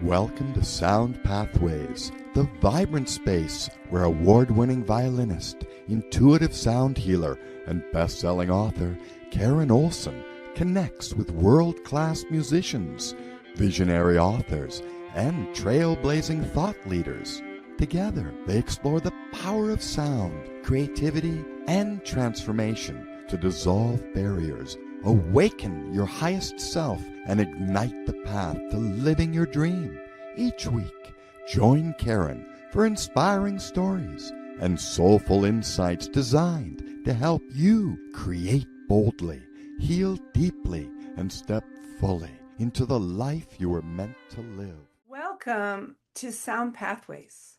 Welcome to Sound Pathways, the vibrant space where award-winning violinist, intuitive sound healer, and best-selling author Karen Olson connects with world-class musicians, visionary authors, and trailblazing thought leaders. Together, they explore the power of sound, creativity, and transformation to dissolve barriers, awaken your highest self, and ignite the path to living your dream. Each week, join Karen for inspiring stories and soulful insights designed to help you create boldly, heal deeply, and step fully into the life you were meant to live. Welcome to Sound Pathways,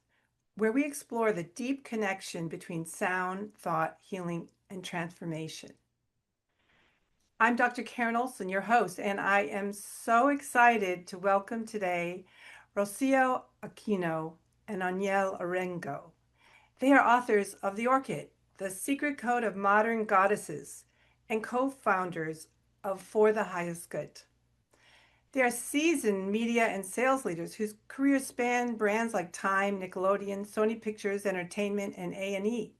where we explore the deep connection between sound, thought, healing, and transformation. I'm Dr. Karen Olson, your host, and I am so excited to welcome today Rocio, Aquino, and Orengo. They are authors of The Orchid, The Secret Code of Modern Goddesses, and co-founders of For the Highest Good. They are seasoned media and sales leaders whose careers span brands like Time, Nickelodeon, Sony Pictures Entertainment, and A&E,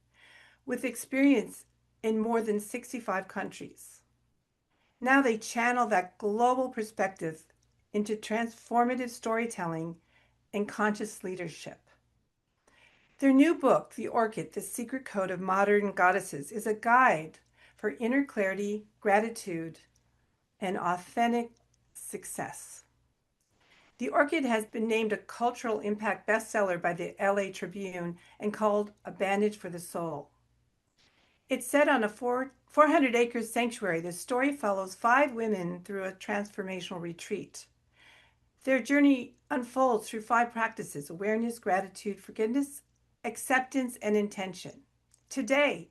with experience in more than 65 countries. Now they channel that global perspective into transformative storytelling and conscious leadership. Their new book, The Orchid, The Secret Code of Modern Goddesses, is a guide for inner clarity, gratitude, and authentic success. The Orchid has been named a cultural impact bestseller by the LA Tribune and called a bandage for the soul. It's set on a 400-acre sanctuary. The story follows 5 women through a transformational retreat. Their journey unfolds through 5 practices: awareness, gratitude, forgiveness, acceptance, and intention. Today,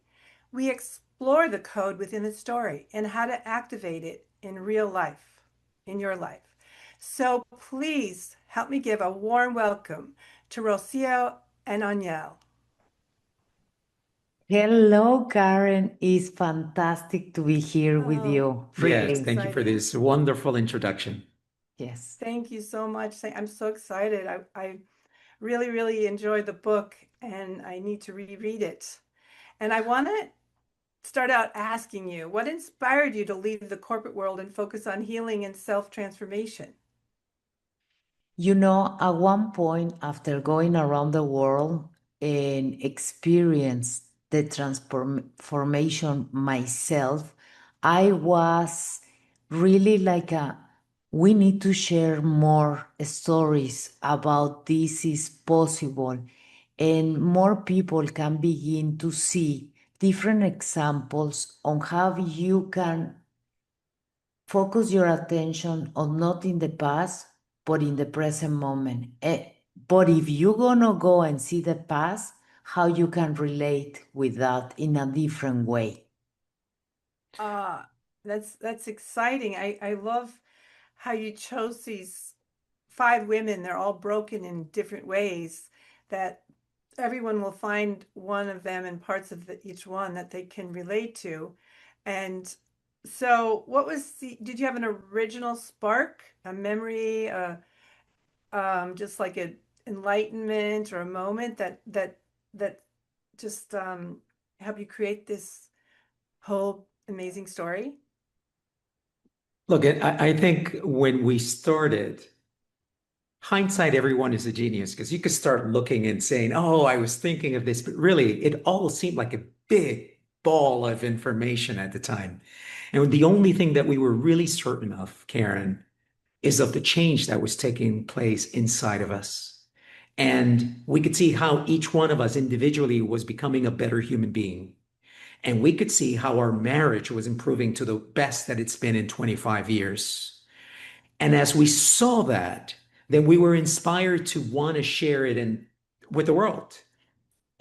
we explore the code within the story and how to activate it in real life, in your life. So please help me give a warm welcome to Rocio and Aniel. Hello, Karen. It's fantastic to be here with you. Yes, thank you for this wonderful introduction. Yes. Thank you so much. I'm so excited. I really, really enjoyed the book and I need to reread it. And I want to start out asking you, what inspired you to leave the corporate world and focus on healing and self-transformation? You know, at one point, after going around the world and experience the transformation myself, I was really like we need to share more stories about this is possible, and more people can begin to see different examples on how you can focus your attention on not in the past, but in the present moment. But if you're gonna go and see the past, how you can relate with that in a different way. That's exciting. I love how you chose these 5 women. They're all broken in different ways that everyone will find one of them and parts of each one that they can relate to. And so did you have an original spark, a memory, just like an enlightenment or a moment that just helped you create this whole amazing story? Look, I think when we started, hindsight, everyone is a genius because you could start looking and saying, oh, I was thinking of this, but really it all seemed like a big ball of information at the time. And the only thing that we were really certain of, Karen, is of the change that was taking place inside of us. And we could see how each one of us individually was becoming a better human being. And we could see how our marriage was improving to the best that it's been in 25 years. And as we saw that, then we were inspired to want to share it with the world.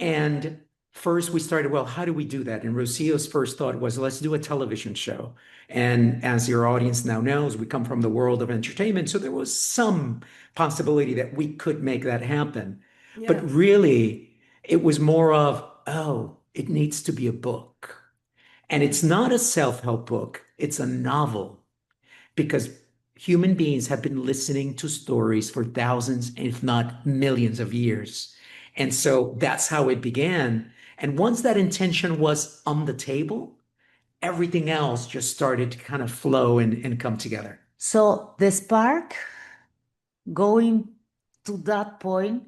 And first we started, well, how do we do that? And Rocio's first thought was, let's do a television show. And as your audience now knows, we come from the world of entertainment. So there was some possibility that we could make that happen. Yes. But really, it was more of, oh, it needs to be a book. And it's not a self-help book, it's a novel. Because human beings have been listening to stories for thousands, if not millions of years. And so that's how it began. And once that intention was on the table, everything else just started to kind of flow and come together. So the spark going to that point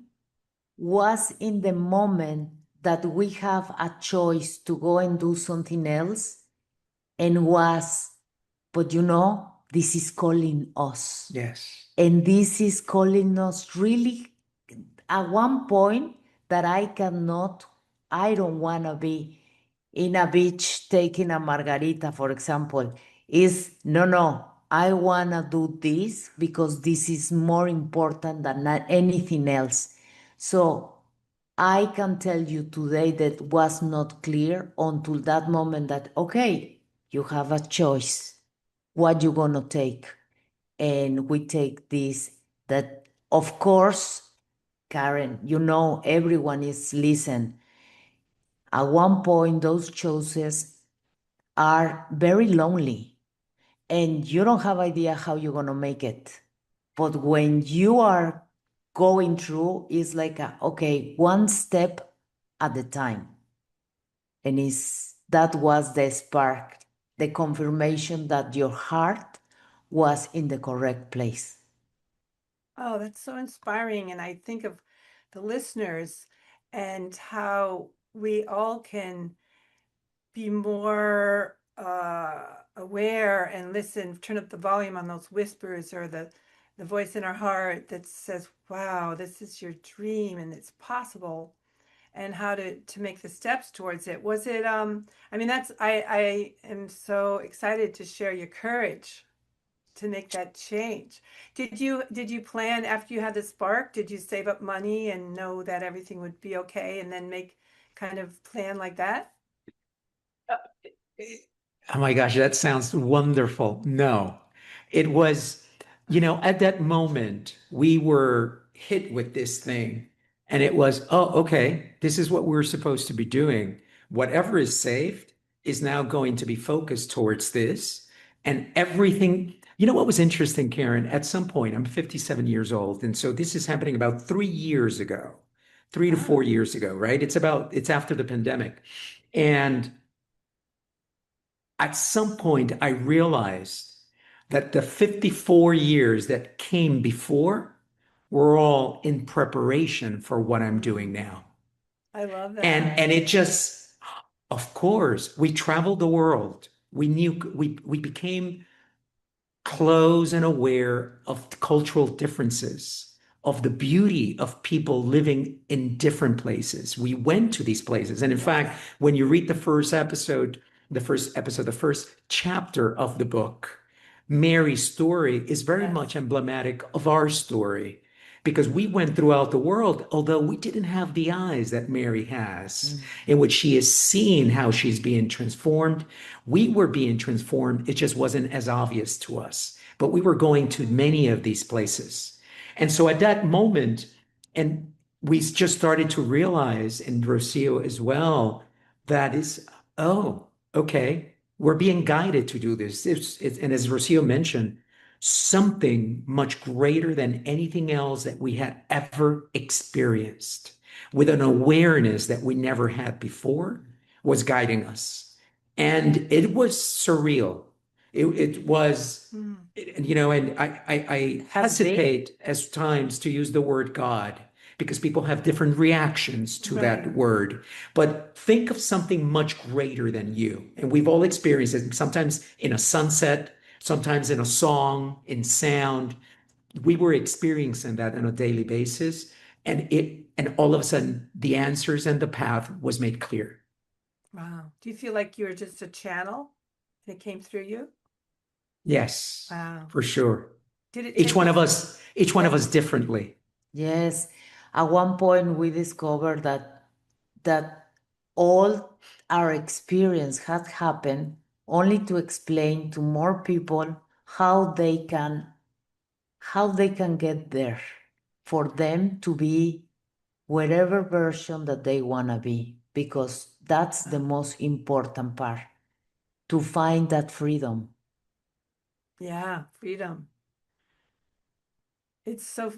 was in the moment that we have a choice to go and do something else, and was, but this is calling us. Yes. And this is calling us really at one point that I don't want to be in a beach taking a margarita, for example. Is no, I want to do this because this is more important than anything else. So I can tell you today that was not clear until that moment that, okay, you have a choice. What you gonna take? And we take this, that of course, Karen, everyone is listen. At one point, those choices are very lonely and you don't have idea how you're gonna make it. But when you are going through, it's like okay, one step at a time. And that was the spark, the confirmation that your heart was in the correct place. Oh, that's so inspiring. And I think of the listeners and how we all can be more aware and listen, turn up the volume on those whispers or the voice in our heart that says, wow, this is your dream and it's possible, and how to make the steps towards it. Was it I mean, I am so excited to share your courage to make that change. Did you plan after you had the spark? Did you save up money and know that everything would be okay and then make kind of plan like that? Oh my gosh, that sounds wonderful. No, it was, at that moment, we were hit with this thing, and it was, oh, okay, this is what we're supposed to be doing. Whatever is saved is now going to be focused towards this. And everything, what was interesting, Karen, at some point, I'm 57 years old. And so this is happening about 3 years ago, 3 to 4 years ago, right? It's after the pandemic. And at some point, I realized that the 54 years that came before were all in preparation for what I'm doing now. I love that. And it just, of course, we traveled the world. We became close and aware of cultural differences, of the beauty of people living in different places. We went to these places. And in fact, when you read the first chapter of the book, Mary's story is very Yes. much emblematic of our story because we went throughout the world, although we didn't have the eyes that Mary has, in which she is seeing how she's being transformed. We were being transformed. It just wasn't as obvious to us, but we were going to many of these places. And so at that moment, and we just started to realize, and Rocio as well, that is, oh, okay, we're being guided to do this. And as Rocio mentioned, something much greater than anything else that we had ever experienced, with an awareness that we never had before, was guiding us. And it was surreal. It was, and I hesitate as times to use the word God because people have different reactions to that Right. word. But think of something much greater than you. And we've all experienced it, sometimes in a sunset, sometimes in a song, in sound. We were experiencing that on a daily basis. And all of a sudden, the answers and the path was made clear. Wow. Do you feel like you were just a channel and it came through you? Yes, Wow. for sure. Did it Each take one you? of us differently. Yes. At one point we discovered that all our experience had happened only to explain to more people how they can get there, for them to be whatever version that they want to be, because that's the most important part, to find that freedom. Yeah, freedom. it's so,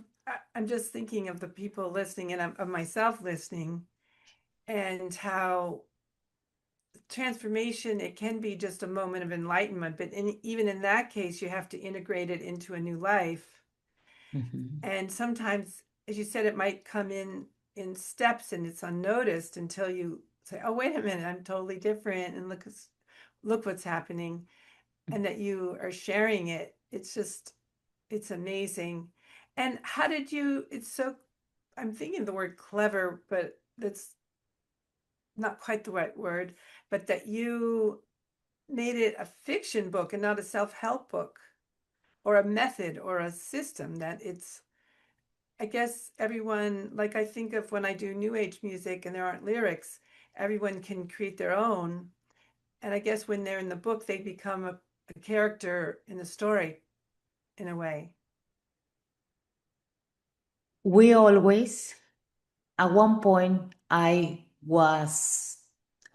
I'm just thinking of the people listening and of myself listening, and how transformation, it can be just a moment of enlightenment, but even in that case, you have to integrate it into a new life. And sometimes, as you said, it might come in steps and it's unnoticed until you say, oh, wait a minute, I'm totally different, and look what's happening, and that you are sharing it. It's amazing. And how did you, I'm thinking the word clever, but that's not quite the right word, but that you made it a fiction book and not a self-help book or a method or a system, that it's, I guess everyone, like I think of when I do new age music and there aren't lyrics, everyone can create their own. And I guess when they're in the book, they become a character in the story in a way. We always, at one point, I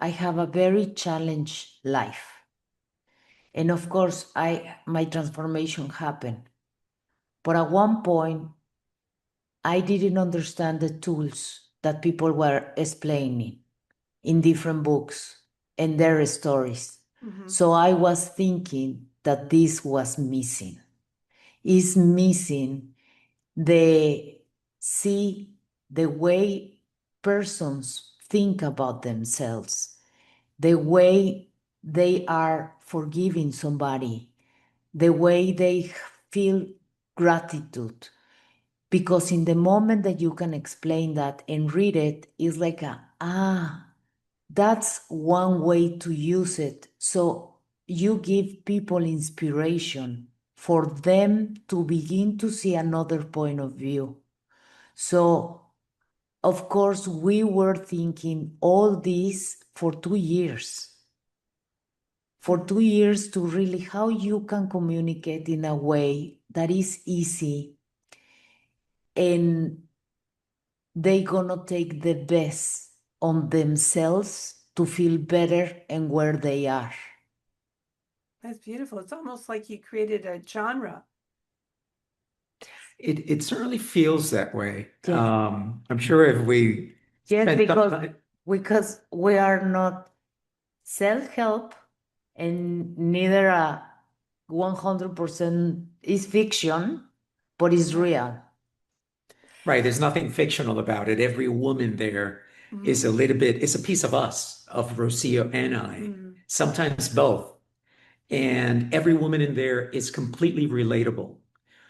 have a very challenged life. And of course, my transformation happened. But at one point, I didn't understand the tools that people were explaining in different books and their stories. So I was thinking that this was missing. Is missing the way persons think about themselves, the way they are forgiving somebody, the way they feel gratitude. Because in the moment that you can explain that and read it, it's like that's one way to use it. So you give people inspiration for them to begin to see another point of view. So, of course, we were thinking all this for 2 years. For 2 years to really how you can communicate in a way that is easy, and they gonna take the best on themselves to feel better and where they are. That's beautiful. It's almost like you created a genre. It certainly feels that way. Yeah. I'm sure if we Yes, spent because we are not self-help, and neither a 100% is fiction, but it's real. right, there's nothing fictional about it. Every woman there is a little bit, it's a piece of us, of Rocio and I, sometimes both. And every woman in there is completely relatable.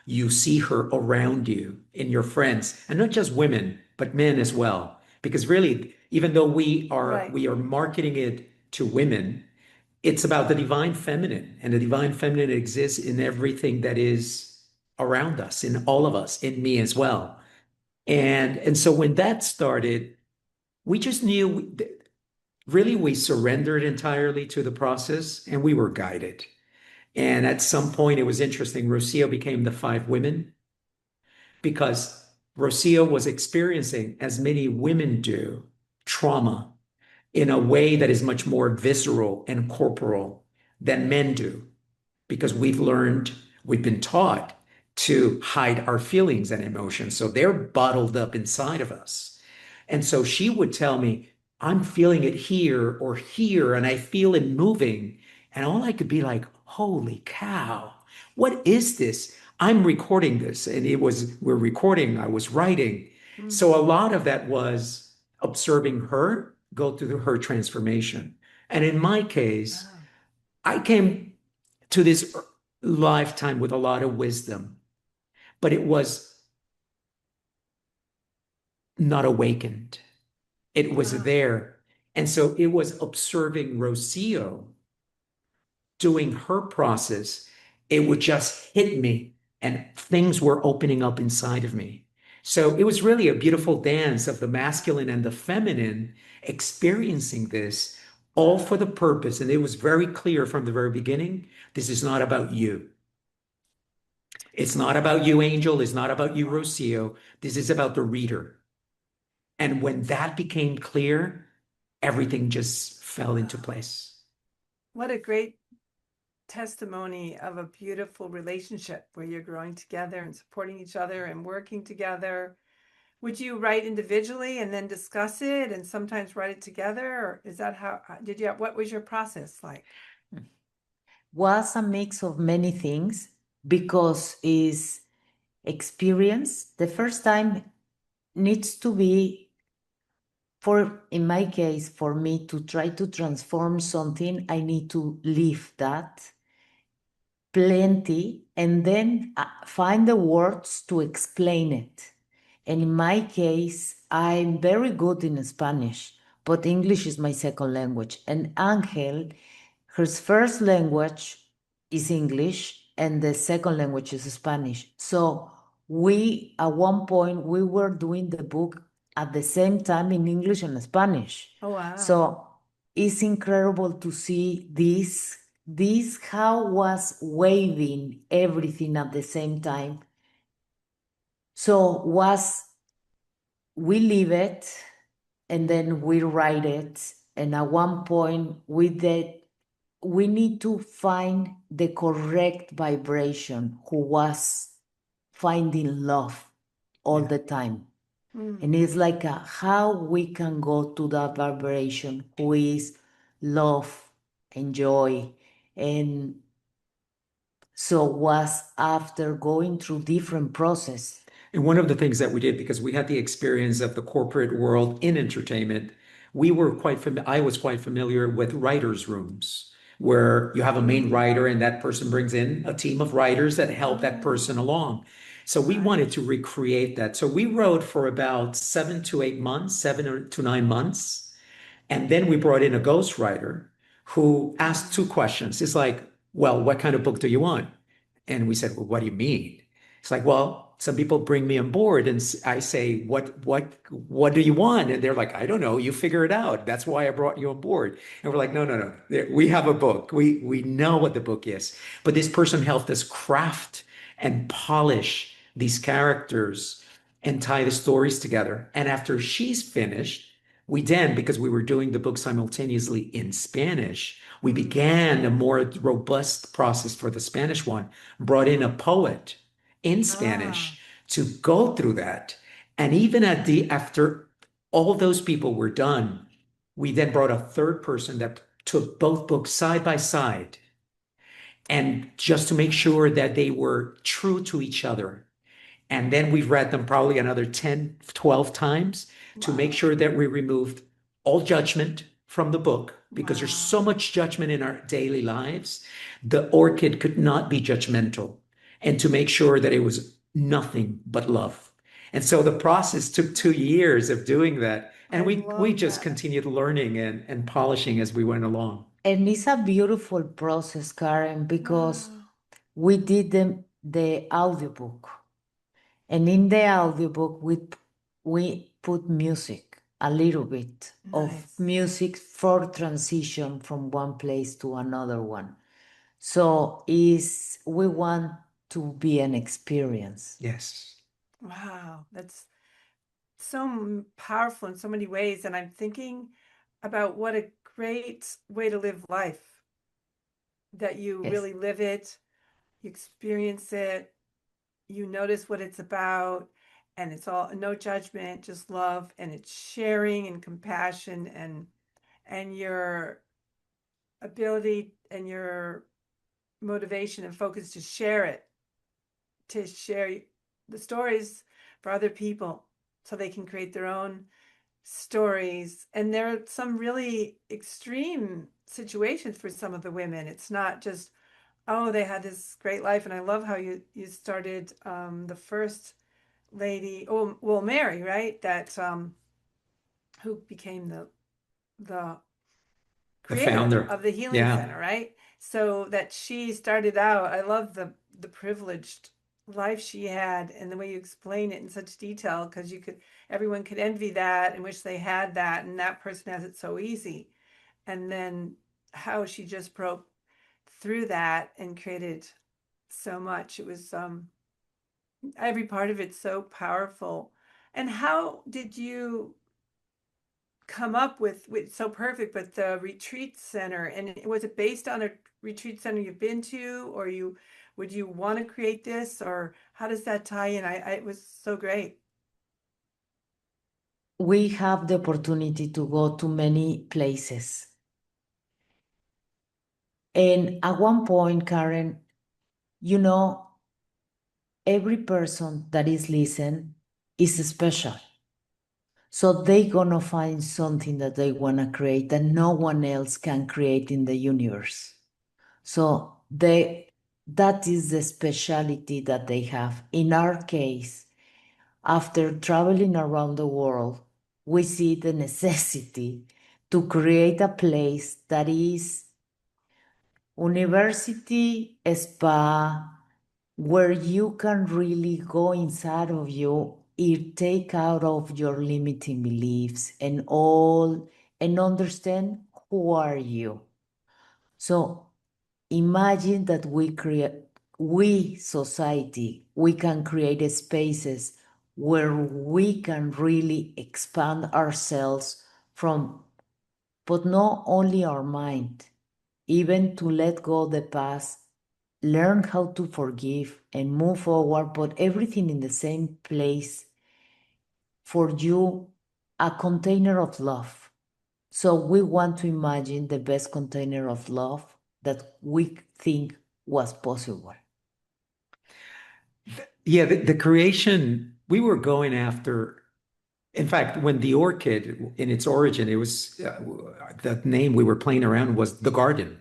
You see her around you in your friends, and not just women, but men as well. Because really, even though Right. we are marketing it to women, it's about the divine feminine, and the divine feminine exists in everything that is around us, in all of us, in me as well. And so when that started, we just knew really we surrendered entirely to the process, and we were guided. And at some point, it was interesting. Rocio became the five women because Rocio was experiencing, as many women do, trauma in a way that is much more visceral and corporal than men do, because we've been taught to hide our feelings and emotions. So they're bottled up inside of us. And so she would tell me, I'm feeling it here or here, and I feel it moving. And all I could be like, holy cow, what is this? I'm recording this. And we're recording, I was writing. So a lot of that was observing her go through her transformation. And in my case, I came to this lifetime with a lot of wisdom, but it was not awakened. It was there. And so it was observing Rocio doing her process. It would just hit me, and things were opening up inside of me. So it was really a beautiful dance of the masculine and the feminine experiencing this, all for the purpose. And it was very clear from the very beginning, this is not about you. It's not about you, Angel. It's not about you, Rocio. This is about the reader. And when that became clear, everything just fell into place. What a great testimony of a beautiful relationship where you're growing together and supporting each other and working together. Would you write individually and then discuss it and sometimes write it together? Or is that how what was your process like? Was a mix of many things because is experience. The first time needs to be, for in my case, for me to try to transform something, I need to live that plenty and then find the words to explain it. And in my case, I'm very good in Spanish, but English is my second language. And Angel, her first language is English and the second language is Spanish. So we, at one point, we were doing the book at the same time in English and Spanish. Oh, wow. So it's incredible to see this how was waving everything at the same time. So we leave it and then we write it. And at one point we need to find the correct vibration who was finding love all the time. And it's like how we can go to that vibration who is love and joy. And so was after going through different process. And one of the things that we did, because we had the experience of the corporate world in entertainment, we were I was quite familiar with writers' rooms, where you have a main writer and that person brings in a team of writers that help that person along. So we wanted to recreate that. So we wrote for about 7 to 9 months. And then we brought in a ghostwriter who asked 2 questions. It's like, well, what kind of book do you want? And we said, well, what do you mean? It's like, well, some people bring me on board and I say, what do you want? And they're like, I don't know. You figure it out. That's why I brought you on board. And we're like, no. We have a book. We know what the book is. But this person helped us craft and polish these characters and tie the stories together. And after she's finished, we then, because we were doing the book simultaneously in Spanish, we began a more robust process for the Spanish one, brought in a poet in Spanish to go through that. And even after all those people were done, we then brought a third person that took both books side by side and just to make sure that they were true to each other. And then we've read them probably another 10, 12 times to make sure that we removed all judgment from the book, because there's so much judgment in our daily lives. The orchid could not be judgmental, and to make sure that it was nothing but love. And so the process took 2 years of doing that. And we just continued learning and polishing as we went along. And it's a beautiful process, Karen, because we did the audiobook. And in the audiobook, we put music, a little bit of music for transition from one place to another one. So we want to be an experience. Yes. Wow, that's so powerful in so many ways. And I'm thinking about what a great way to live life, that you really live it, you experience it, you notice what it's about, and it's all no judgment, just love, and it's sharing and compassion and your ability and your motivation and focus to share the stories for other people so they can create their own stories. And there are some really extreme situations for some of the women. It's not just, oh, they had this great life. And I love how you started the first lady, Mary, right? That who became the creator founder of the healing center, right? So that she started out, I love the privileged life she had and the way you explain it in such detail, because everyone could envy that and wish they had that, and that person has it so easy. And then how she just broke through that and created so much. It was every part of it so powerful. And how did you come up with so perfect, but the retreat center, and was it based on a retreat center you've been to, or would you want to create this, or how does that tie in? It was so great. We have the opportunity to go to many places. And at one point, Karen, you know, every person that is listening is special. So they gonna find something that they wanna create that no one else can create in the universe. So that is the speciality that they have. In our case, after traveling around the world, we see the necessity to create a place that is university spa, where you can really go inside of you, it take out of your limiting beliefs and all, and understand who are you. So imagine that we society, we can create spaces where we can really expand ourselves from, but not only our mind, even to let go of the past, learn how to forgive and move forward, but everything in the same place for you, a container of love. So we want to imagine the best container of love that we think was possible. Yeah, the creation, we were going after, in fact, when the orchid in its origin, it was the name we were playing around was the garden,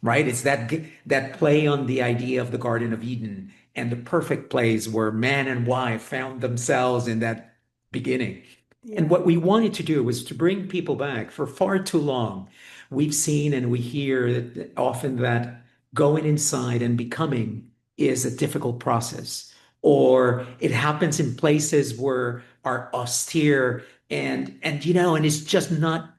right? It's that play on the idea of the Garden of Eden and the perfect place where man and wife found themselves in that beginning. And Yeah. what we wanted to do was to bring people back. For far too long, we've seen and we hear that often that going inside and becoming is a difficult process, or it happens in places where are austere and it's just not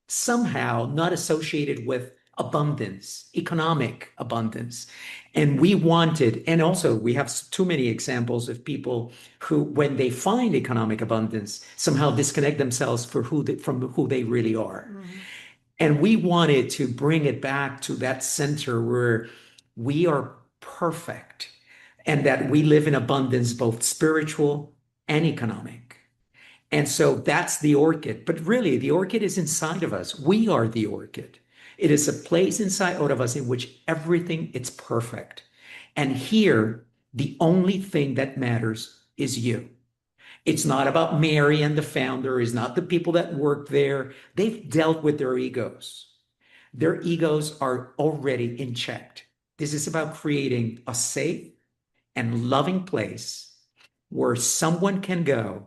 somehow not associated with abundance, economic abundance. And we wanted, and also we have too many examples of people who, when they find economic abundance, somehow disconnect themselves from who they really are. Mm-hmm. And we wanted to bring it back to that center where we are perfect and that we live in abundance, both spiritual and economic. And so that's the orchid. But really, the orchid is inside of us. We are the orchid. It is a place inside out of us in which everything is perfect. And here, the only thing that matters is you. It's not about Mary and the founder, it's not the people that work there. They've dealt with their egos. Their egos are already in check. This is about creating a safe and loving place where someone can go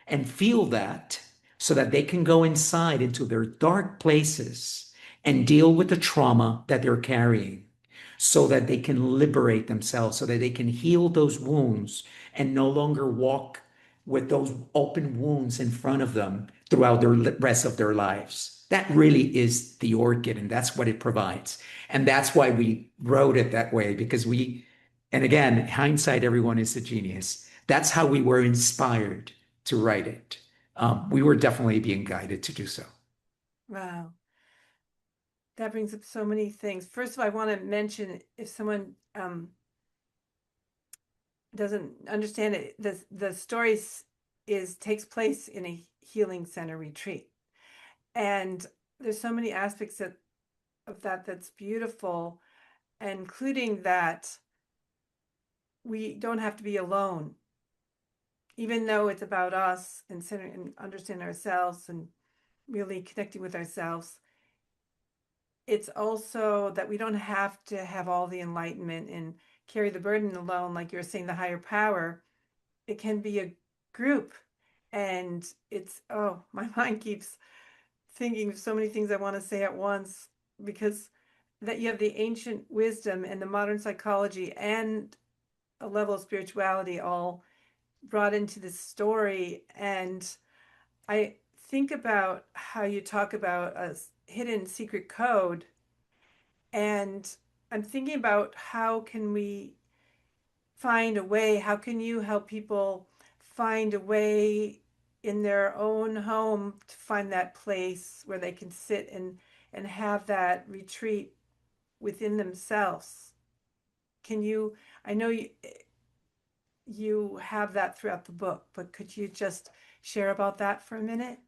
and feel that so that they can go inside into their dark places and deal with the trauma that they're carrying so that they can liberate themselves, so that they can heal those wounds and no longer walk with those open wounds in front of them throughout the rest of their lives. That really is the orchid, and that's what it provides. And that's why we wrote it that way, because and again, hindsight, everyone is a genius. That's how we were inspired to write it. We were definitely being guided to do so. Wow. That brings up so many things. First of all, I want to mention, if someone doesn't understand it, the story takes place in a healing center retreat. And there's so many aspects of that that's beautiful, including that we don't have to be alone, even though it's about us and centering and understanding ourselves and really connecting with ourselves. It's also that we don't have to have all the enlightenment and carry the burden alone, like you're saying, the higher power. It can be a group. And oh, my mind keeps thinking of so many things I want to say at once, because that you have the ancient wisdom and the modern psychology and a level of spirituality all brought into this story. And I think about how you talk about a hidden secret code, and I'm thinking about how can we find a way, how can you help people find a way in their own home to find that place where they can sit and have that retreat within themselves. Can you, I know you have that throughout the book, but could you just share about that for a minute?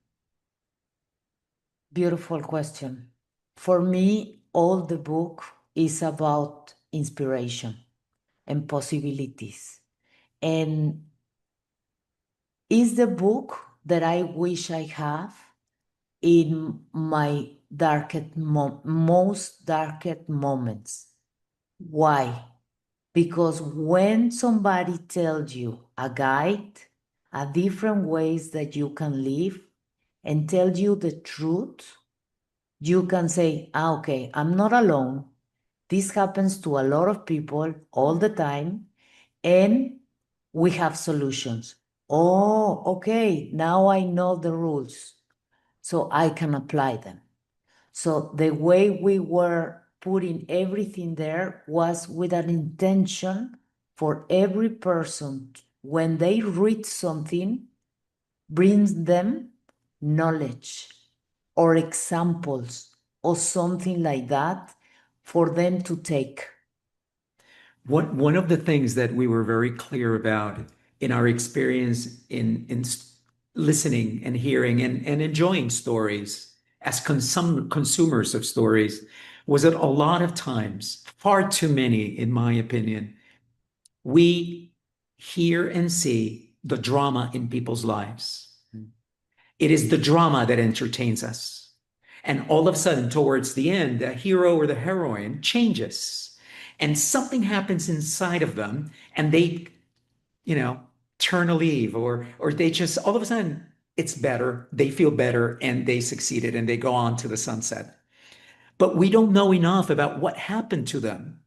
Beautiful question. For me, all the book is about inspiration and possibilities. And is the book that I wish I have in my most darkest moments. Why? Because when somebody tells you a guide, a different ways that you can live and tell you the truth, you can say, okay, I'm not alone. This happens to a lot of people all the time, and we have solutions. Oh, okay, now I know the rules, so I can apply them. So the way we were putting everything there was with an intention for every person, when they read something, brings them knowledge or examples or something like that for them to take. One of the things that we were very clear about in our experience in listening and hearing and enjoying stories as consumers of stories was that a lot of times, far too many, in my opinion, we hear and see the drama in people's lives. It is the drama that entertains us. And all of a sudden, towards the end, the hero or the heroine changes and something happens inside of them and they, turn a leaf or they just all of a sudden it's better, they feel better and they succeeded and they go on to the sunset. But we don't know enough about what happened to them.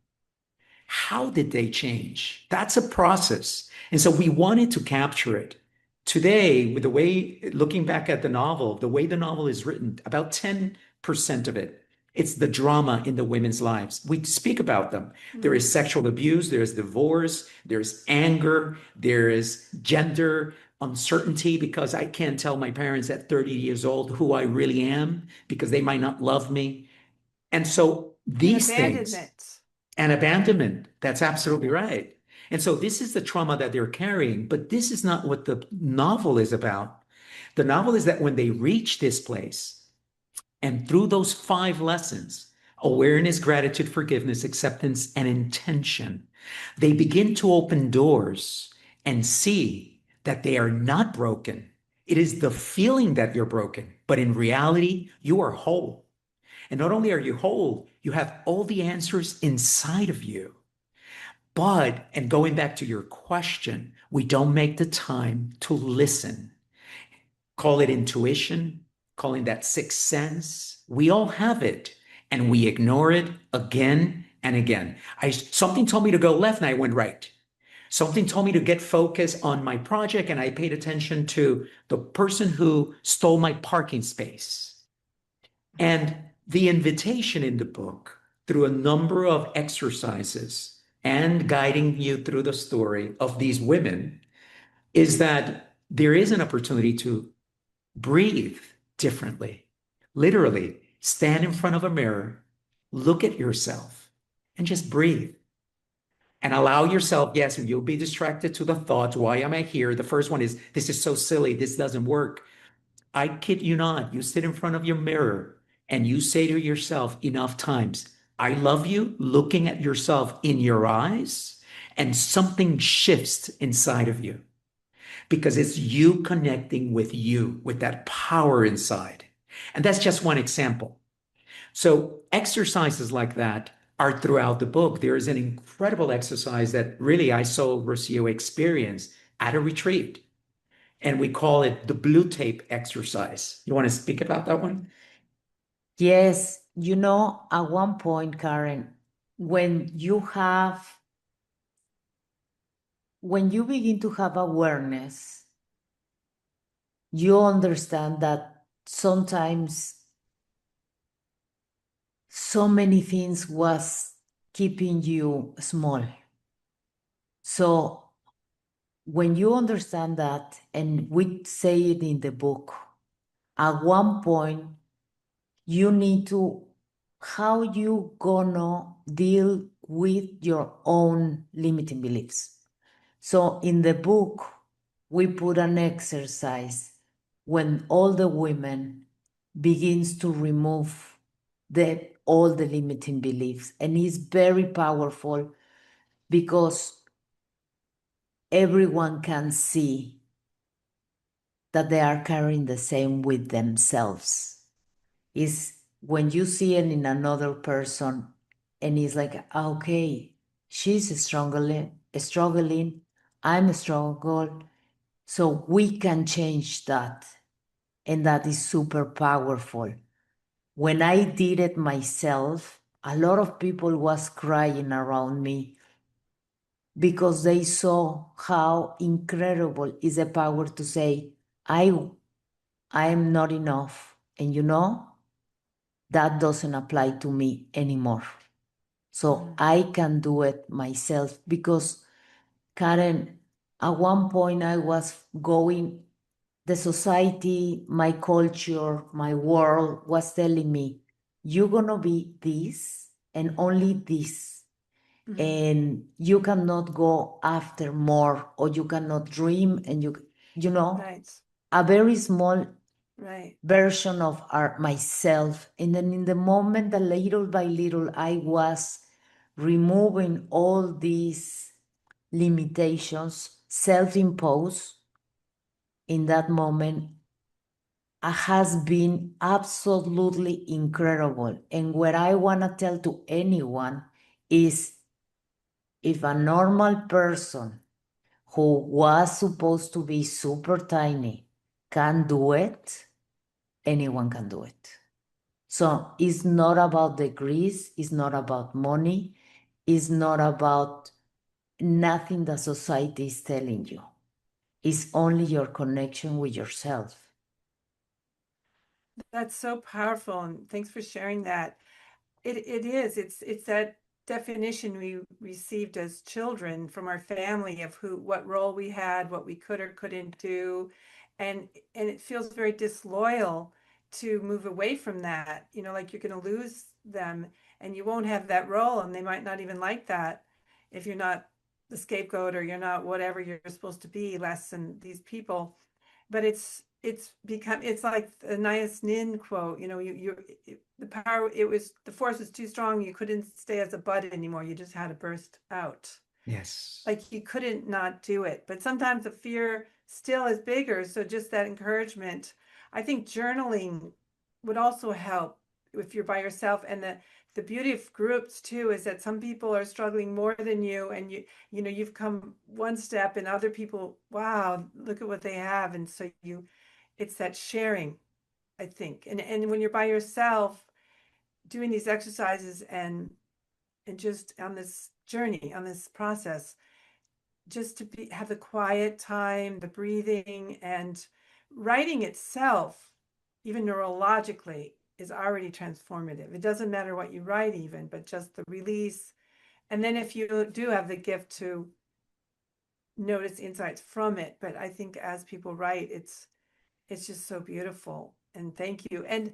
How did they change? That's a process. And so we wanted to capture it. Today, with the way, looking back at the novel, the way the novel is written, about 10% of it, it's the drama in the women's lives. We speak about them. There is sexual abuse, there's divorce, there's anger, there is gender uncertainty because I can't tell my parents at 30 years old who I really am because they might not love me. And so these things and abandonment, that's absolutely right. And so this is the trauma that they're carrying, but this is not what the novel is about. The novel is that when they reach this place, and through those 5 lessons, awareness, gratitude, forgiveness, acceptance, and intention, they begin to open doors and see that they are not broken. It is the feeling that you're broken, but in reality, you are whole. And not only are you whole, you have all the answers inside of you. But, and going back to your question, we don't make the time to listen. Call it intuition, calling that sixth sense. We all have it and we ignore it again and again. Something told me to go left and I went right. Something told me to get focused on my project and I paid attention to the person who stole my parking space. And the invitation in the book, through a number of exercises and guiding you through the story of these women, is that there is an opportunity to breathe differently. Literally, stand in front of a mirror, look at yourself, and just breathe. And allow yourself, yes, you'll be distracted to the thoughts. Why am I here? The first one is, this is so silly. This doesn't work. I kid you not. You sit in front of your mirror and you say to yourself enough times, I love you, looking at yourself in your eyes, and something shifts inside of you because it's you connecting with you, with that power inside. And that's just one example. So exercises like that are throughout the book. There is an incredible exercise that really I saw Rocio experience at a retreat. And we call it the blue tape exercise. You want to speak about that one? Yes, at one point, Karen, when you begin to have awareness, you understand that sometimes so many things was keeping you small. So when you understand that, and we say it in the book, at one point you need to, how you gonna deal with your own limiting beliefs. So in the book, we put an exercise when all the women begins to remove all the limiting beliefs, and it's very powerful because everyone can see that they are carrying the same with themselves. Is when you see it in another person and it's like, okay, she's struggling, I'm struggling, so we can change that. And that is super powerful. When I did it myself, a lot of people was crying around me because they saw how incredible is the power to say, I am not enough. And that doesn't apply to me anymore. So I can do it myself because, Karen, at one point I was going, the society, my culture, my world was telling me, you're going to be this and only this. And you cannot go after more, or you cannot dream, and Right. a very small Right. version of myself. And then in the moment that little by little I was removing all these limitations, self-imposed, in that moment, has been absolutely incredible. And what I want to tell to anyone is, if a normal person who was supposed to be super tiny can do it, anyone can do it. So it's not about degrees, it's not about money, it's not about nothing that society is telling you. It's only your connection with yourself. That's so powerful, and thanks for sharing that. It is. It's that definition we received as children from our family of what role we had, what we could or couldn't do, and it feels very disloyal to move away from that. Like you're going to lose them, and you won't have that role, and they might not even like that if you're not the scapegoat, or you're not whatever you're supposed to be, less than these people. But it's like the Nias Nin quote, the power, the force was too strong, you couldn't stay as a bud anymore, you just had to burst out. Yes. Like you couldn't not do it. But sometimes the fear still is bigger. So just that encouragement. I think journaling would also help if you're by yourself. And the beauty of groups too is that some people are struggling more than you, and you've come one step, and other people, wow, look at what they have. And so it's that sharing, I think. And when you're by yourself doing these exercises and just on this journey, on this process, just to have the quiet time, the breathing, and writing itself, even neurologically, is already transformative. It doesn't matter what you write even, but just the release. And then if you do have the gift to notice insights from it, but I think as people write, it's just so beautiful. And thank you. And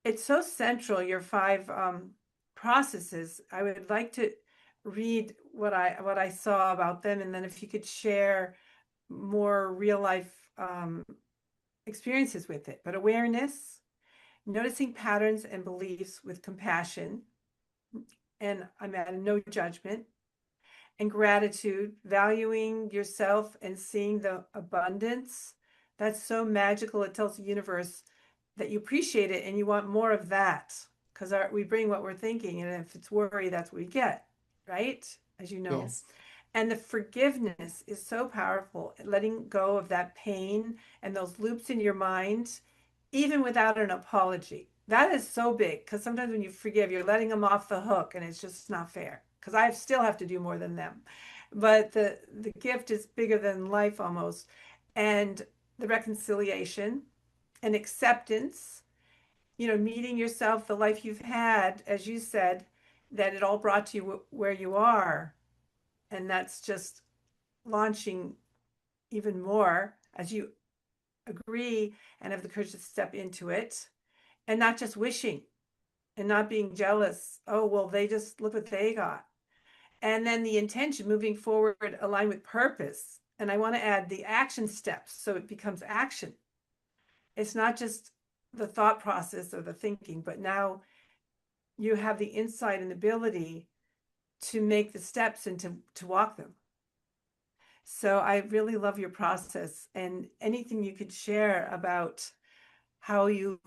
it's so central, your 5 processes. I would like to read what I saw about them, and then if you could share more real life experiences with it. But awareness, noticing patterns and beliefs with compassion, and I'm at no judgment, and gratitude, valuing yourself and seeing the abundance. That's so magical. It tells the universe that you appreciate it and you want more of that, because we bring what we're thinking, and if it's worry, that's what we get, right? As you know. Yes. And the forgiveness is so powerful, letting go of that pain and those loops in your mind, even without an apology. That is so big, because sometimes when you forgive, you're letting them off the hook, and it's just not fair, because I still have to do more than them. But the gift is bigger than life almost. And the reconciliation and acceptance, meeting yourself, the life you've had, as you said, that it all brought you where you are. And that's just launching even more as you agree and have the courage to step into it, and not just wishing and not being jealous. Oh, well, they just look what they got. And then the intention moving forward align with purpose. And I want to add the action steps so it becomes action. It's not just the thought process or the thinking, but now you have the insight and ability to make the steps and to walk them. So I really love your process, and anything you could share about how you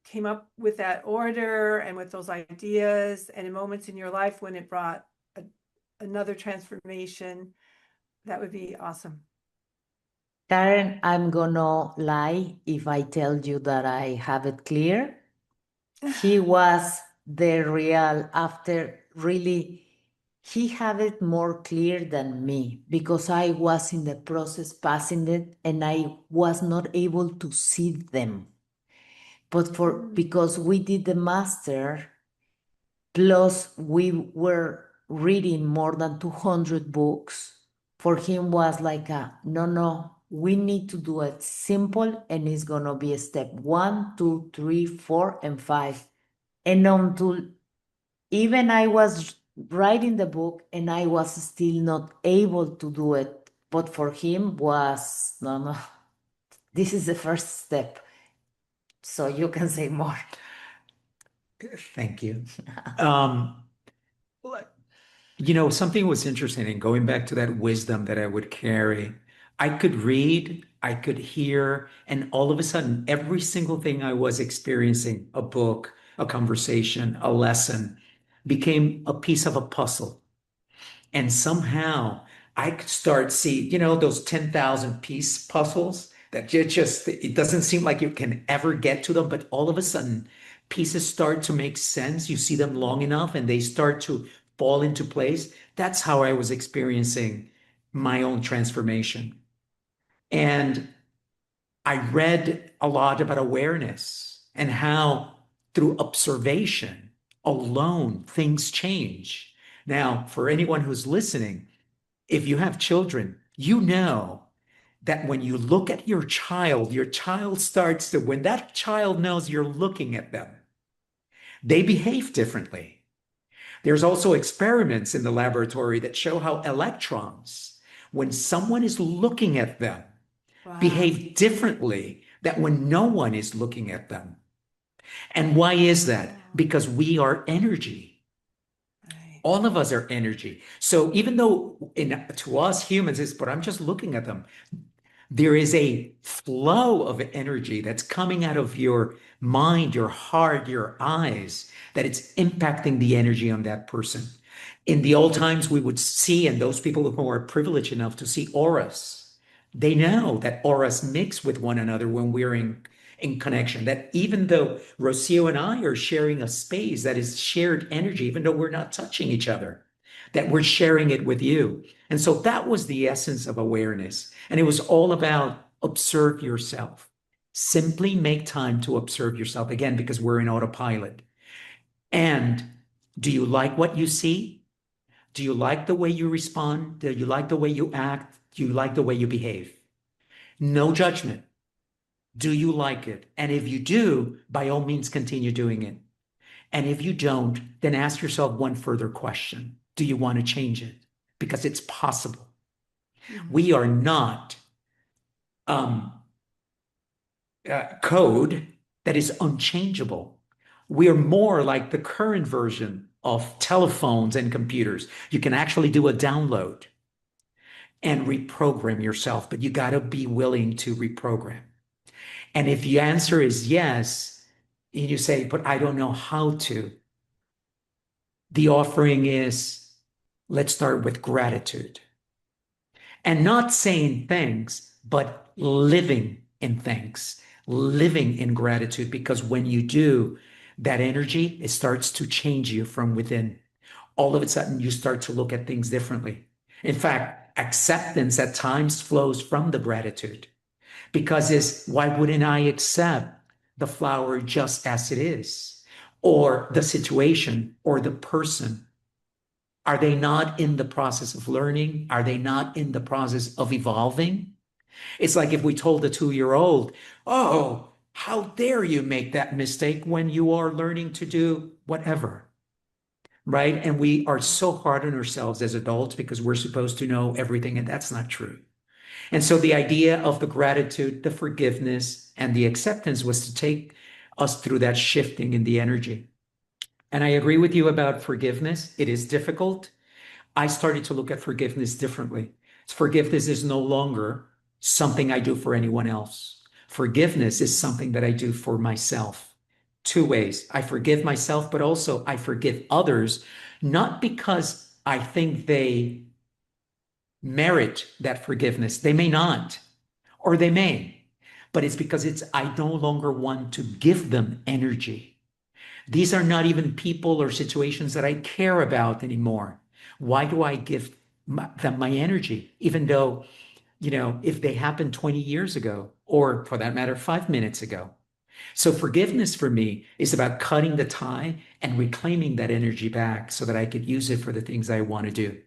came up with that order and with those ideas, and in moments in your life when it brought another transformation, that would be awesome. Karen, I'm gonna lie if I tell you that I have it clear. He was the real, after really, he had it more clear than me because I was in the process passing it and I was not able to see them. But because we did the master, plus we were reading more than 200 books, for him was like no, we need to do it simple, and it's gonna be a step 1, 2, 3, 4, and 5. And until even I was writing the book and I was still not able to do it. But for him was no, this is the first step. So you can say more. Thank you. Something was interesting, and going back to that wisdom that I would carry, I could read, I could hear, and all of a sudden, every single thing I was experiencing, a book, a conversation, a lesson, became a piece of a puzzle. And somehow I could start see, those 10,000 piece puzzles that it doesn't seem like you can ever get to them, but all of a sudden pieces start to make sense. You see them long enough and they start to fall into place. That's how I was experiencing my own transformation. And I read a lot about awareness and how through observation alone things change. Now, for anyone who's listening, if you have children, you know that when you look at your child starts to, when that child knows you're looking at them, they behave differently. There's also experiments in the laboratory that show how electrons, when someone is looking at them, behave differently than when no one is looking at them. And why is that? Because we are energy. All of us are energy. So even though to us humans is, but I'm just looking at them, there is a flow of energy that's coming out of your mind, your heart, your eyes, that it's impacting the energy on that person. In the old times, we would see, and those people who are privileged enough to see auras, they know that auras mix with one another when we're in connection. That even though Rocio and I are sharing a space that is shared energy, even though we're not touching each other, that we're sharing it with you. And so that was the essence of awareness. And it was all about observe yourself. Simply make time to observe yourself, again, because we're in autopilot. And do you like what you see? Do you like the way you respond? Do you like the way you act? Do you like the way you behave? No judgment. Do you like it? And if you do, by all means, continue doing it. And if you don't, then ask yourself one further question. Do you want to change it? Because it's possible. We are not code that is unchangeable. We are more like the current version of telephones and computers. You can actually do a download and reprogram yourself, but you got to be willing to reprogram. And if the answer is yes, and you say, but I don't know how to, the offering is, let's start with gratitude. And not saying thanks, but living in thanks, living in gratitude, because when you do, that energy, it starts to change you from within. All of a sudden, you start to look at things differently. In fact, acceptance at times flows from the gratitude, because why wouldn't I accept the flower just as it is, or the situation, or the person? Are they not in the process of learning? Are they not in the process of evolving? It's like if we told a 2-year-old, oh, how dare you make that mistake when you are learning to do whatever, right? And we are so hard on ourselves as adults because we're supposed to know everything, and that's not true. And so the idea of the gratitude, the forgiveness, and the acceptance was to take us through that shifting in the energy. And I agree with you about forgiveness. It is difficult. I started to look at forgiveness differently. Forgiveness is no longer something I do for anyone else. Forgiveness is something that I do for myself. Two ways. I forgive myself, but also I forgive others, not because I think they merit that forgiveness. They may not, or they may, but it's because I no longer want to give them energy. These are not even people or situations that I care about anymore. Why do I give them my energy, even though, if they happened 20 years ago, or for that matter, 5 minutes ago? So forgiveness for me is about cutting the tie and reclaiming that energy back so that I could use it for the things I want to do.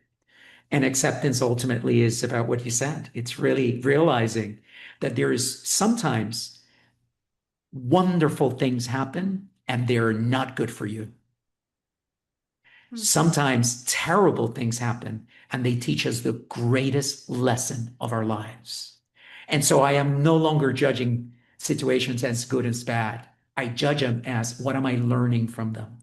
And acceptance ultimately is about what you said. It's really realizing that there is sometimes wonderful things happen and they're not good for you. Sometimes terrible things happen and they teach us the greatest lesson of our lives. And so I am no longer judging situations as good as bad. I judge them as what am I learning from them?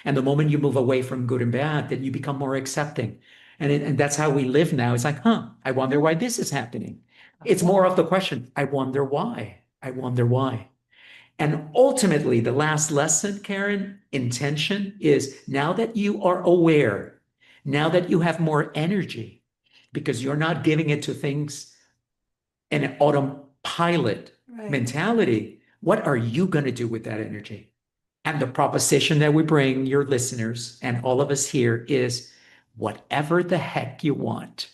And the moment you move away from good and bad, then you become more accepting. And that's how we live now. It's like, I wonder why this is happening. It's more of the question, I wonder why. I wonder why. And ultimately, the last lesson, Karen, intention is now that you are aware, now that you have more energy, because you're not giving it to things in an autopilot mentality, what are you going to do with that energy? And the proposition that we bring your listeners and all of us here is whatever the heck you want,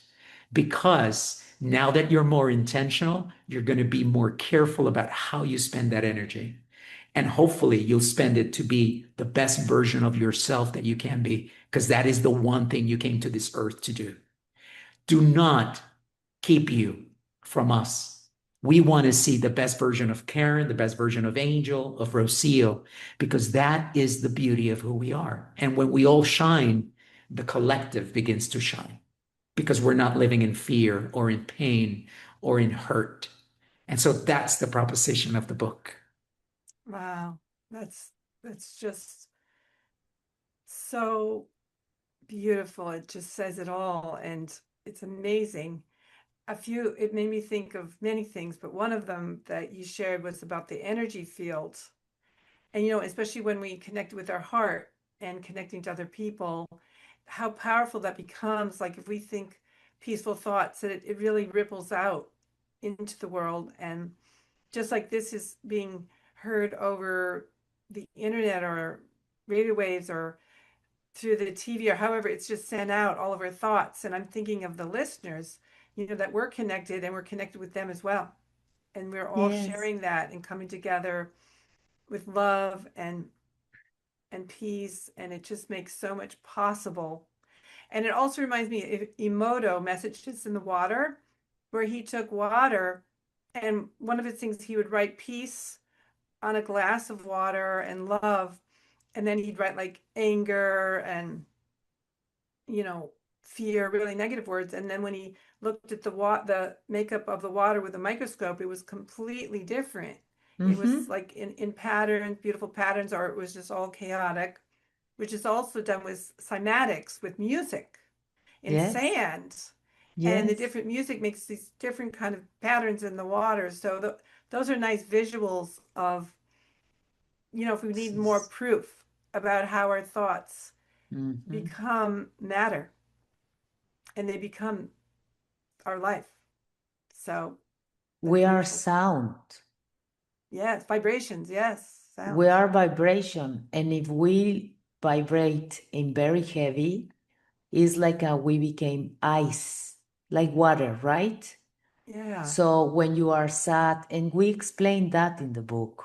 because now that you're more intentional, you're going to be more careful about how you spend that energy. And hopefully you'll spend it to be the best version of yourself that you can be, because that is the one thing you came to this earth to do. Do not keep you from us. We want to see the best version of Karen, the best version of Angel, of Rocio, because that is the beauty of who we are. And when we all shine, the collective begins to shine because we're not living in fear or in pain or in hurt. And so that's the proposition of the book. Wow, that's just so beautiful. It just says it all, and it's amazing. It made me think of many things, but one of them that you shared was about the energy field. And, especially when we connect with our heart and connecting to other people, how powerful that becomes. Like if we think peaceful thoughts, that it really ripples out into the world. And just like this is being heard over the internet or radio waves or through the TV or however it's just sent out, all of our thoughts. And I'm thinking of the listeners, that we're connected and we're connected with them as well. And we're all sharing that and coming together with love and peace. And it just makes so much possible. And it also reminds me of Emoto, Messages in the Water, where he took water and one of his things, he would write peace on a glass of water and love. And then he'd write like anger and, fear, really negative words. And then when he looked at the makeup of the water with a microscope, it was completely different. It was like in patterns, beautiful patterns, or it was just all chaotic, which is also done with cymatics, with music in sand. And the different music makes these different kind of patterns in the water. So those are nice visuals of, if we need more proof about how our thoughts become matter and they become our life. So we are sound. Yes, vibrations. Yes, sound. We are vibration. And if we vibrate in very heavy, it's like we became ice, like water, right? Yeah. So when you are sad, and we explain that in the book.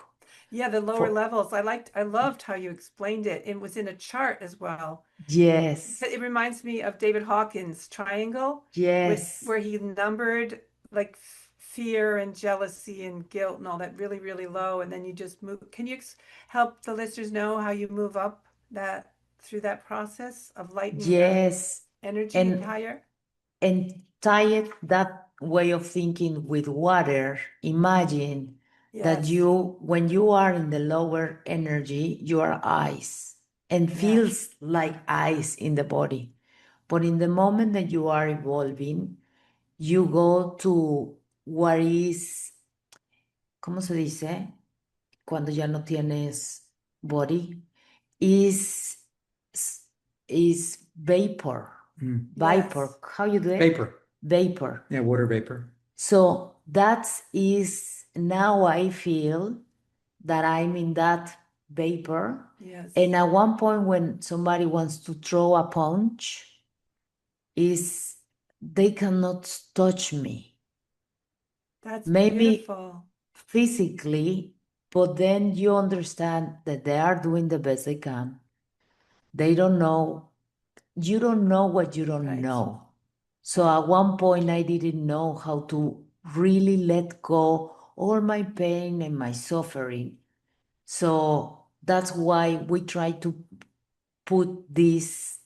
Yeah, the lower For levels. I loved how you explained it. It was in a chart as well. yes, It reminds me of David Hawkins' triangle with yes, where he numbered like fear and jealousy and guilt and all that really, really low. And then you just move. Can you help the listeners know how you move up that through that process of lightening your yes, energy and higher? tie it that way of thinking with water. Imagine that Yes, when you are in the lower energy, you are ice and yes, feels like ice in the body. But in the moment that you are evolving, you go to what is, ¿cómo se dice? Cuando ya no tienes body, is is vapor. yes. Vapor. How you do it? Vapor. Vapor. Yeah, water vapor. So that is now I feel that I'm in that vapor. Yes. And at one point when somebody wants to throw a punch, is they cannot touch me. That's Maybe beautiful. physically, but then you understand that they are doing the best they can. They don't know, you don't know what you don't Right. know. So at one point, I didn't know how to really let go all my pain and my suffering. So that's why we try to put this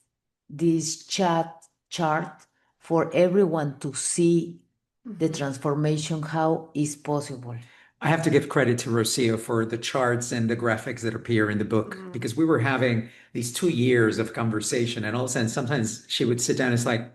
chart for everyone to see the Mhm. transformation, how is possible. I have to give credit to Rocio for the charts and the graphics that appear in the book Mm. because we were having these 2 years of conversation, and all of a sudden, sometimes she would sit down and it's like,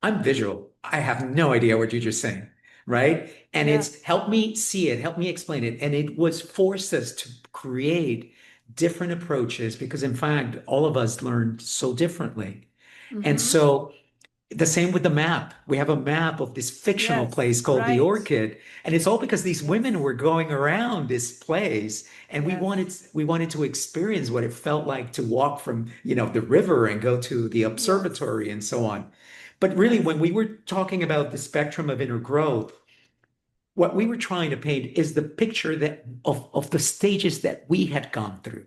I'm visual. I have no idea what you're just saying, right? And Yeah. it's help me see it, help me explain it. And it was forced us to create different approaches because, in fact, all of us learned so differently. And Mhm. so the same with the map. We have a map of this fictional Yes, place called the right. Orchid, and it's all because these women Yes. were going around this place, and we Yes. wanted to experience what it felt like to walk from, the river and go to the Yes. observatory and so on. But really, Yes. when we were talking about the spectrum of inner growth, what we were trying to paint is the picture that of the stages that we had gone through,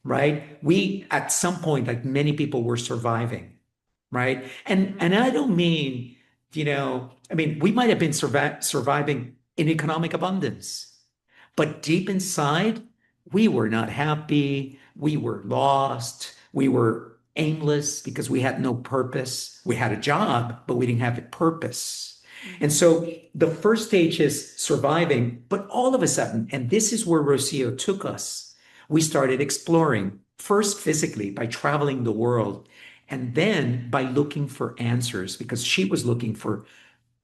right? We at some point, like many people, were surviving, right? And Mhm. and I don't mean, I mean, we might have been surviving in economic abundance, but deep inside, we were not happy. We were lost. We were aimless because we had no purpose. We had a job, but we didn't have a purpose. And Mhm. so the first stage is surviving, but all of a sudden, and this is where Rocio took us, we started exploring first physically by traveling the world, and then by looking for answers because she was looking for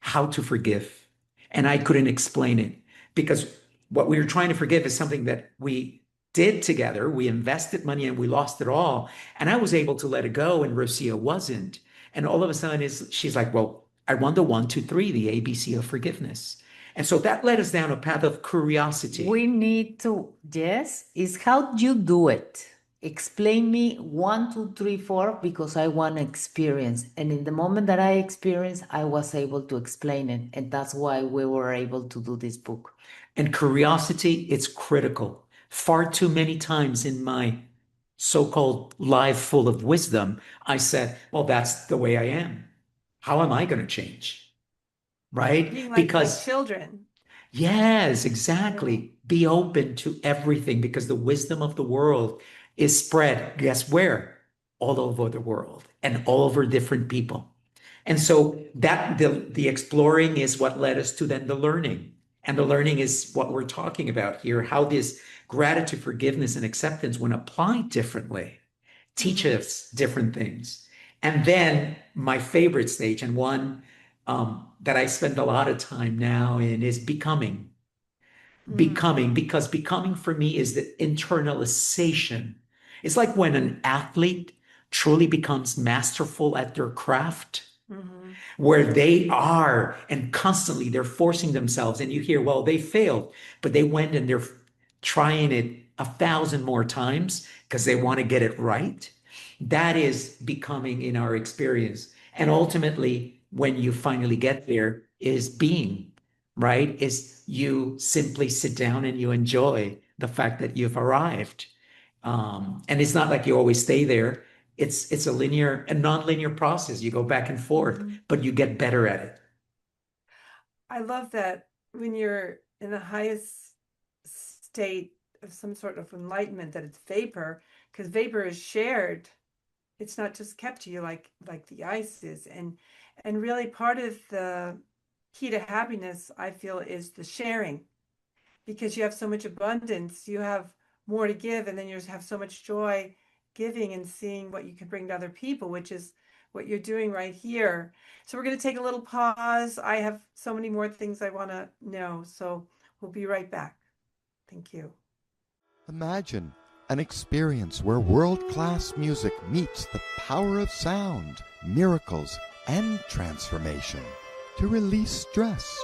how to forgive. And I couldn't explain it because what we were trying to forgive is something that we did together. We invested money and we lost it all. And I was able to let it go, and Rocio wasn't. And all of a sudden, she's like, well, I want the 1, 2, 3, the ABC of forgiveness. And so that led us down a path of curiosity. We need to, yes, is how you do it. Explain me 1, 2, 3, 4 because I want to experience. And in the moment that I experienced, I was able to explain it. And that's why we were able to do this book. And curiosity, it's critical. Far too many times in my so-called life full of wisdom, I said, well, that's the way I am. How am I going to change? Right? Being like Because, children. yes, Yeah. exactly. Be open to everything because the wisdom of the world is spread. Guess where? All over the world and all over different people. And so that the exploring is what led us to then the learning. And the learning is what we're talking about here, how this gratitude, forgiveness, and acceptance, when applied differently, teach Mhm. us different things. And then my favorite stage, and one that I spend a lot of time now in, is becoming. Mm. Becoming, because becoming for me is the internalization. It's like when an athlete truly becomes masterful at their craft, Mhm. where they are and constantly they're forcing themselves, and you hear, well, they failed, but they went and they're trying it 1,000 more times because they want to get it right. That is becoming in our experience. And ultimately, when you finally get there, is being, right? Is you simply sit down and you enjoy the fact that you've arrived. And it's not like you always stay there. It's a linear and non-linear process. You go back and forth, but you get better at it. I love that when you're in the highest state of some sort of enlightenment, that it's vapor, because vapor is shared. It's not just kept to you like the ice is. And really part of the key to happiness, I feel, is the sharing, because you have so much abundance, you have more to give, and then you have so much joy giving and seeing what you can bring to other people, which is what you're doing right here. So we're going to take a little pause. I have so many more things I want to know, so we'll be right back. Thank you. Imagine an experience where world-class music meets the power of sound, miracles, and transformation to release stress,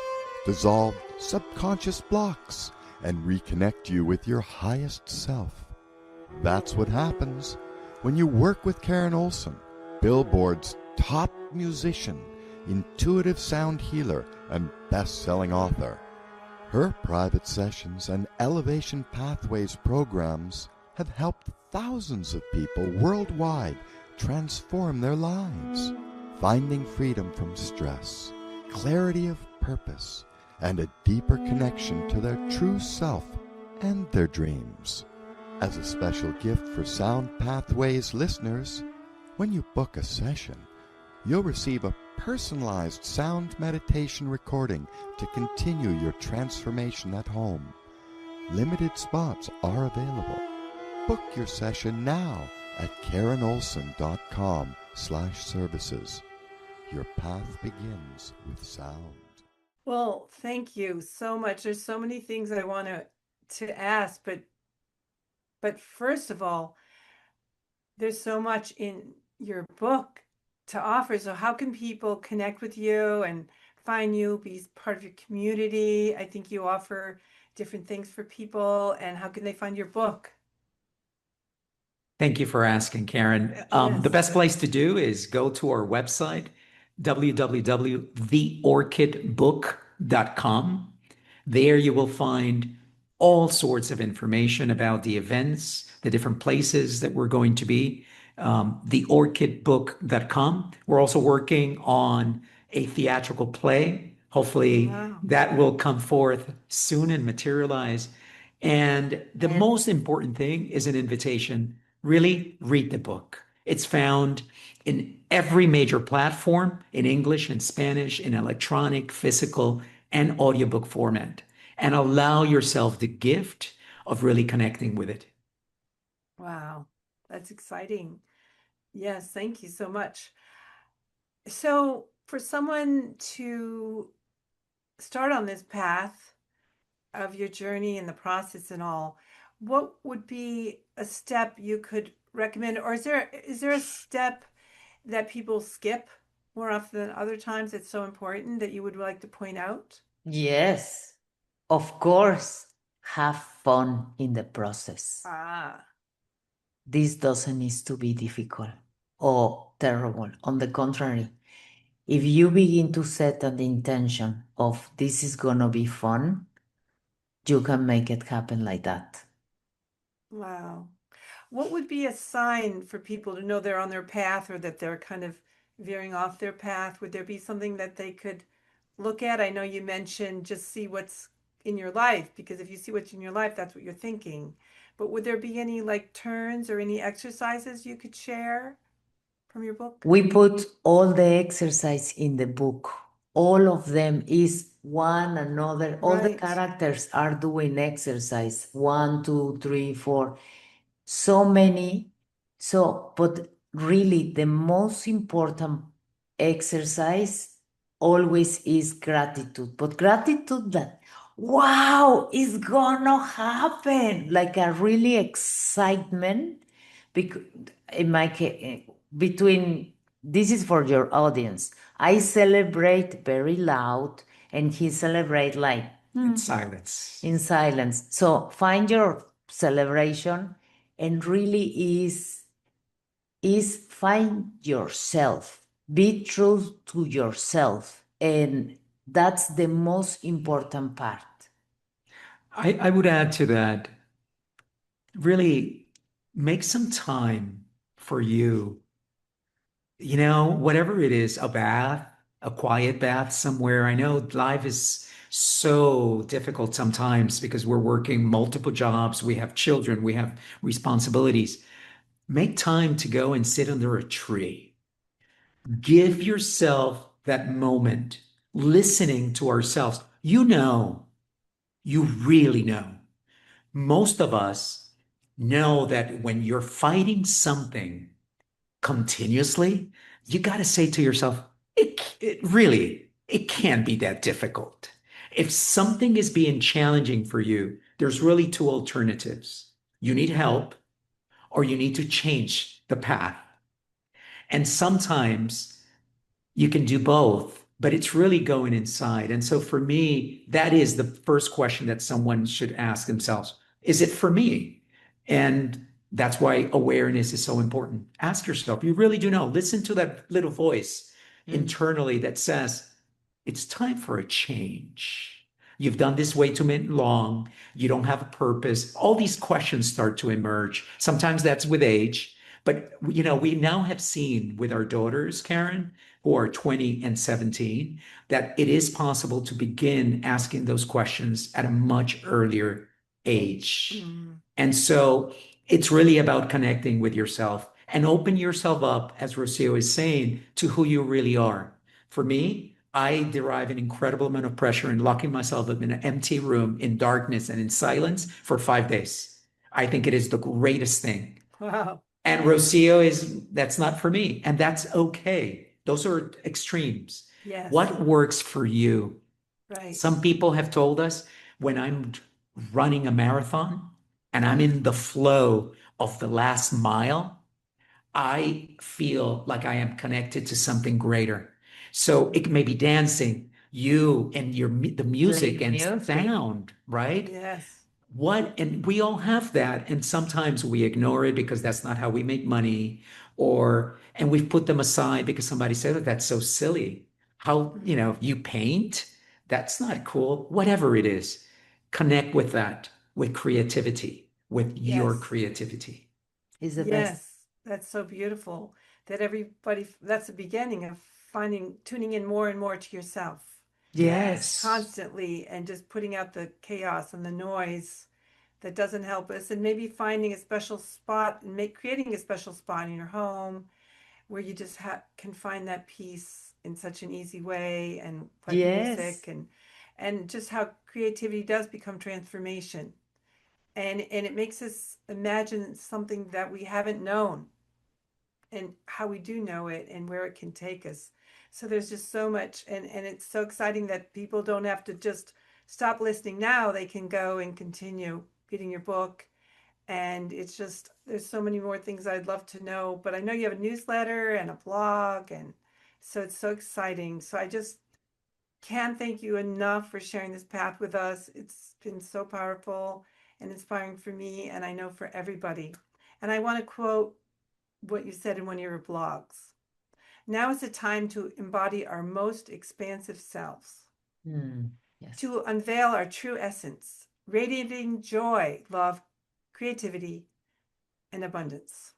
dissolve subconscious blocks, and reconnect you with your highest self. That's what happens when you work with Karen Olson, Billboard's top musician, intuitive sound healer, and best-selling author. Her private sessions and Elevation Pathways programs have helped thousands of people worldwide transform their lives, finding freedom from stress, clarity of purpose, and a deeper connection to their true self and their dreams. As a special gift for Sound Pathways listeners, when you book a session, you'll receive a personalized sound meditation recording to continue your transformation at home. Limited spots are available. Book your session now at KarenOlson.com/services. Your path begins with sound. Well, thank you so much. There's so many things I want to ask, but first of all, there's so much in your book to offer. So how can people connect with you and find you, be part of your community? I think you offer different things for people, and how can they find your book? Thank you for asking, Karen. Yes. The best place to do is go to our website, www.theorchidbook.com. There you will find all sorts of information about the events, the different places that we're going to be. Theorchidbook.com. We're also working on a theatrical play. Hopefully that will come forth soon and materialize. And the most important thing is an invitation. Really read the book. It's found in every major platform, in English and Spanish, in electronic, physical, and audiobook format. And allow yourself the gift of really connecting with it. Wow, that's exciting. Yes, thank you so much. So for someone to start on this path of your journey and the process and all, what would be a step you could recommend? Or is there a step that people skip more often than other times that's so important that you would like to point out? Yes, of course, have fun in the process. This doesn't need to be difficult or terrible. On the contrary, if you begin to set an intention of this is gonna be fun, you can make it happen like that. Wow. What would be a sign for people to know they're on their path, or that they're kind of veering off their path? Would there be something that they could look at? I know you mentioned just see what's in your life, because if you see what's in your life, that's what you're thinking. But would there be any like turns or any exercises you could share from your book? We put all the exercise in the book. All of them is one another. All the Right. characters are doing exercise. 1, 2, 3, 4. So many. But really the most important exercise always is gratitude. But gratitude that, wow, it's gonna happen. Like a really excitement. Because in my case, between, this is for your audience. I celebrate very loud and he celebrate like In silence. in silence. So find your celebration, and really is find yourself. Be true to yourself. And that's the most important part. I would add to that, really make some time for you. Whatever it is, a bath, a quiet bath somewhere. I know life is so difficult sometimes because we're working multiple jobs, we have children, we have responsibilities. Make time to go and sit under a tree. Give yourself that moment, listening to ourselves. You really know. Most of us know that when you're fighting something continuously, you got to say to yourself, it can't be that difficult. If something is being challenging for you, there's really two alternatives. You need help or you need to change the path. And sometimes you can do both, but it's really going inside. And so for me, that is the first question that someone should ask themselves. Is it for me? And that's why awareness is so important. Ask yourself, you really do know. Listen to that little voice internally that says, it's time for a change. You've done this way too long. You don't have a purpose. All these questions start to emerge. Sometimes that's with age. But, we now have seen with our daughters, Karen, who are 20 and 17, that it is possible to begin asking those questions at a much earlier age. And so it's really about connecting with yourself and open yourself up, as Rocio is saying, to who you really are. For me, I derive an incredible amount of pressure in locking myself up in an empty room in darkness and in silence for 5 days. I think it is the greatest thing. Wow. And Rocio that's not for me. And that's okay. Those are extremes. Yes. What works for you? Right. Some people have told us when I'm running a marathon and I'm in the flow of the last mile, I feel like I am connected to something greater. So it may be dancing, you and the music and sound, right? Yes. And we all have that. And sometimes we ignore it because that's not how we make money, and we've put them aside because somebody said that that's so silly. How, you paint? That's not cool. Whatever it is, connect with that, with creativity, with your creativity. Is the best. Yes, that's so beautiful that that's the beginning of tuning in more and more to yourself. Yes. Constantly, and just putting out the chaos and the noise that doesn't help us, and maybe finding a special spot and creating a special spot in your home where you just can find that peace in such an easy way, and play music, and just how creativity does become transformation, and it makes us imagine something that we haven't known and how we do know it and where it can take us. So there's just so much, and it's so exciting that people don't have to just stop listening now. They can go and continue reading your book. And it's just, there's so many more things I'd love to know, but I know you have a newsletter and a blog, and so it's so exciting. So I just can't thank you enough for sharing this path with us. It's been so powerful and inspiring for me, and I know for everybody. And I want to quote what you said in one of your blogs. Now is the time to embody our most expansive selves, Yes. to unveil our true essence, radiating joy, love, creativity, and abundance.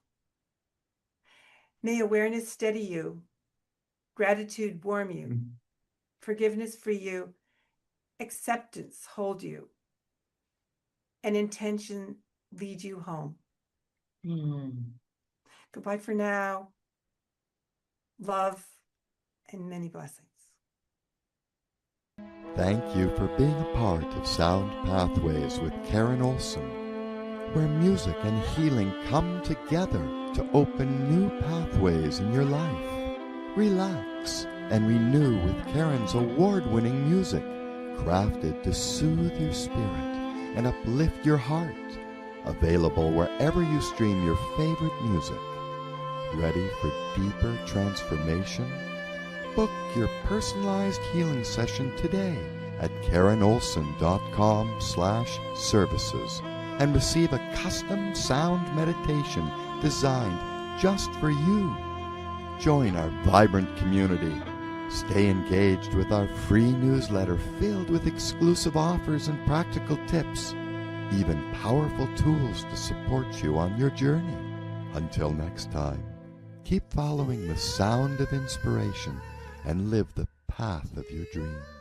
May awareness steady you, gratitude warm you, forgiveness free you, acceptance hold you, and intention lead you home. Goodbye for now. Love and many blessings. Thank you for being a part of Sound Pathways with Karen Olson, where music and healing come together to open new pathways in your life. Relax and renew with Karen's award-winning music, crafted to soothe your spirit and uplift your heart. Available wherever you stream your favorite music. Ready for deeper transformation? Book your personalized healing session today at KarenOlson.com/services and receive a custom sound meditation designed just for you. Join our vibrant community. Stay engaged with our free newsletter filled with exclusive offers and practical tips. even powerful tools to support you on your journey. Until next time, keep following the sound of inspiration and live the path of your dreams.